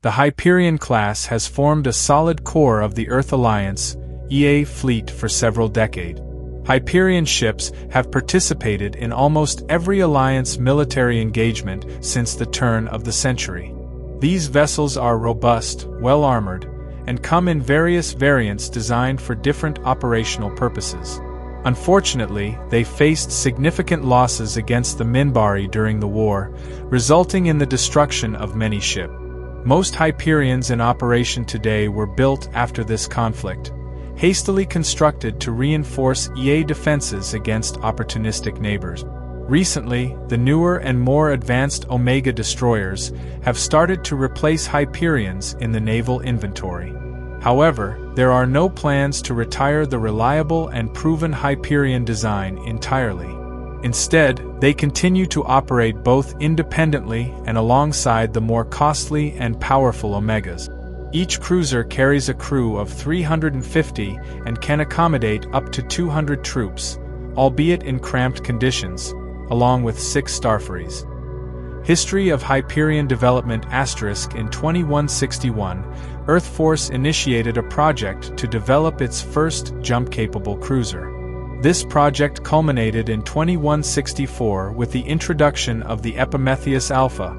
The Hyperion class has formed a solid core of the Earth Alliance (EA) fleet for several decades. Hyperion ships have participated in almost every Alliance military engagement since the turn of the century. These vessels are robust, well-armored, and come in various variants designed for different operational purposes. Unfortunately, they faced significant losses against the Minbari during the war, resulting in the destruction of many ships. Most Hyperions in operation today were built after this conflict, hastily constructed to reinforce EA defenses against opportunistic neighbors. Recently, the newer and more advanced Omega destroyers have started to replace Hyperions in the naval inventory. However, there are no plans to retire the reliable and proven Hyperion design entirely. Instead, they continue to operate both independently and alongside the more costly and powerful Omegas. Each cruiser carries a crew of 350 and can accommodate up to 200 troops, albeit in cramped conditions, along with 6 starfleets. History of Hyperion development *. In 2161, Earth Force initiated a project to develop its first jump-capable cruiser. This project culminated in 2164 with the introduction of the Epimetheus Alpha,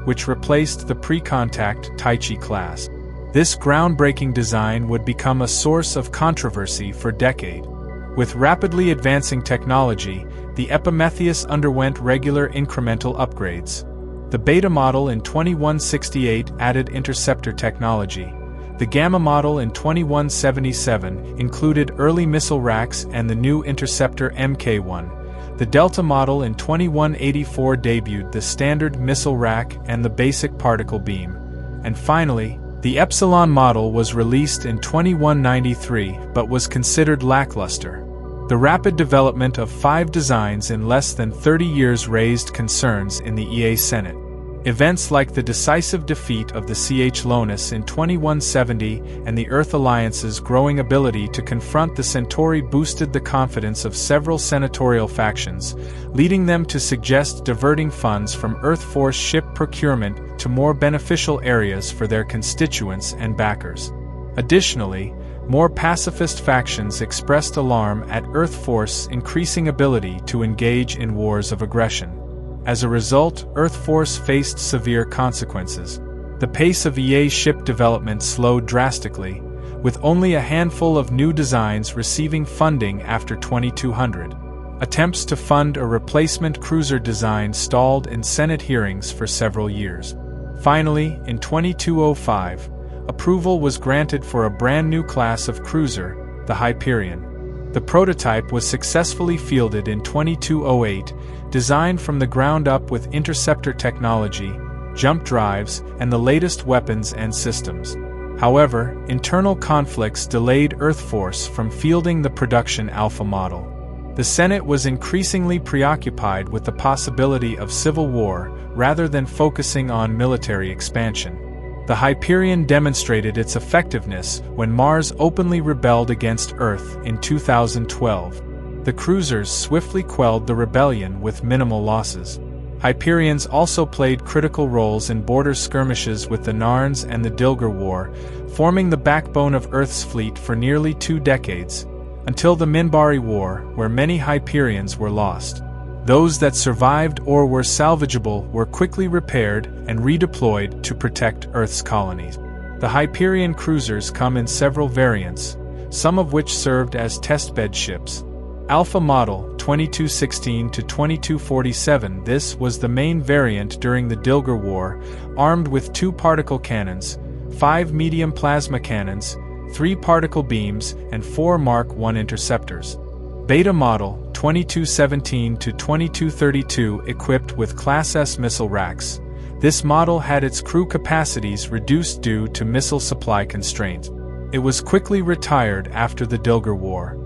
which replaced the pre-contact Tyche class. This groundbreaking design would become a source of controversy for decades. With rapidly advancing technology, the Epimetheus underwent regular incremental upgrades. The Beta model in 2168 added interceptor technology. The Gamma model in 2177 included early missile racks and the new interceptor Mk1. The Delta model in 2184 debuted the standard missile rack and the basic particle beam. And finally, the Epsilon model was released in 2193 but was considered lackluster. The rapid development of 5 designs in less than 30 years raised concerns in the EA Senate. Events like the decisive defeat of the CH Lonus in 2170 and the Earth Alliance's growing ability to confront the Centauri boosted the confidence of several senatorial factions, leading them to suggest diverting funds from Earth Force ship procurement to more beneficial areas for their constituents and backers. Additionally, more pacifist factions expressed alarm at Earth Force's increasing ability to engage in wars of aggression. As a result, Earth Force faced severe consequences. The pace of EA ship development slowed drastically, with only a handful of new designs receiving funding after 2200. Attempts to fund a replacement cruiser design stalled in Senate hearings for several years. Finally, in 2205, approval was granted for a brand new class of cruiser, the Hyperion. The prototype was successfully fielded in 2208, designed from the ground up with interceptor technology, jump drives, and the latest weapons and systems. However, internal conflicts delayed Earth Force from fielding the production Alpha model. The Senate was increasingly preoccupied with the possibility of civil war rather than focusing on military expansion. The Hyperion demonstrated its effectiveness when Mars openly rebelled against Earth in 2012. The cruisers swiftly quelled the rebellion with minimal losses. Hyperions also played critical roles in border skirmishes with the Narns and the Dilger War, forming the backbone of Earth's fleet for nearly 2 decades, until the Minbari War, where many Hyperions were lost. Those that survived or were salvageable were quickly repaired and redeployed to protect Earth's colonies. The Hyperion cruisers come in several variants, some of which served as testbed ships. Alpha model 2216 to 2247. This was the main variant during the Dilger War, armed with 2 particle cannons, 5 medium plasma cannons, 3 particle beams, and 4 Mark I interceptors. Beta model 2217 to 2232 equipped with Class S missile racks. This model had its crew capacities reduced due to missile supply constraints. It was quickly retired after the Dilger War.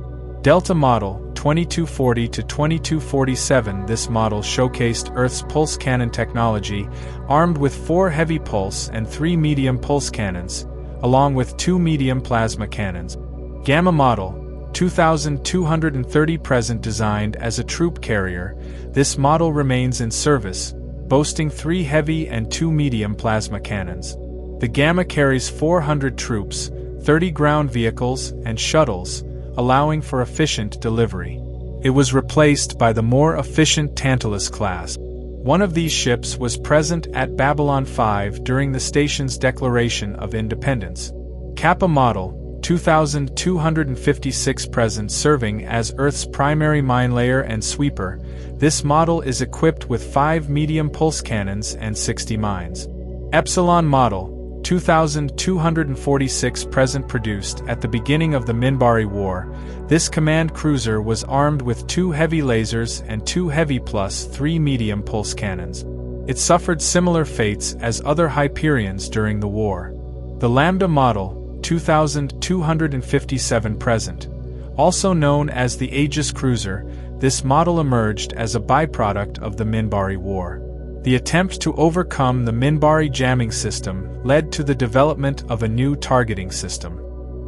Delta model 2240 to 2247. This model showcased Earth's pulse cannon technology, armed with 4 heavy pulse and 3 medium pulse cannons, along with 2 medium plasma cannons. Gamma model 2230 present designed as a troop carrier. This model remains in service, boasting 3 heavy and 2 medium plasma cannons. The Gamma carries 400 troops, 30 ground vehicles, and shuttles, allowing for efficient delivery. It was replaced by the more efficient Tantalus class. One of these ships was present at Babylon 5 during the station's declaration of independence. Kappa Model 2256 present serving as Earth's primary mine layer and sweeper. This model is equipped with 5 medium pulse cannons and 60 mines. Epsilon Model 2246 present produced at the beginning of the Minbari War. This command cruiser was armed with 2 heavy lasers and 2 heavy plus 3 medium pulse cannons. It suffered similar fates as other Hyperions during the war. The Lambda Model 2257 present, also known as the Aegis Cruiser, this model emerged as a byproduct of the Minbari War. The attempt to overcome the Minbari jamming system led to the development of a new targeting system.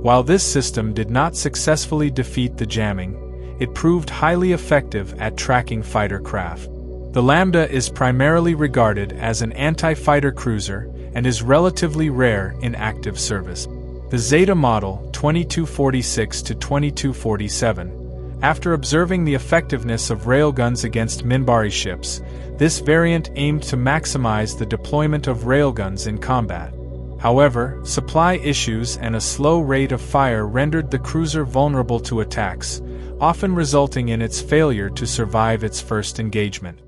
While this system did not successfully defeat the jamming, it proved highly effective at tracking fighter craft. The Lambda is primarily regarded as an anti-fighter cruiser and is relatively rare in active service. The Zeta Model 2246 to 2247. After observing the effectiveness of railguns against Minbari ships, this variant aimed to maximize the deployment of railguns in combat. However, supply issues and a slow rate of fire rendered the cruiser vulnerable to attacks, often resulting in its failure to survive its first engagement.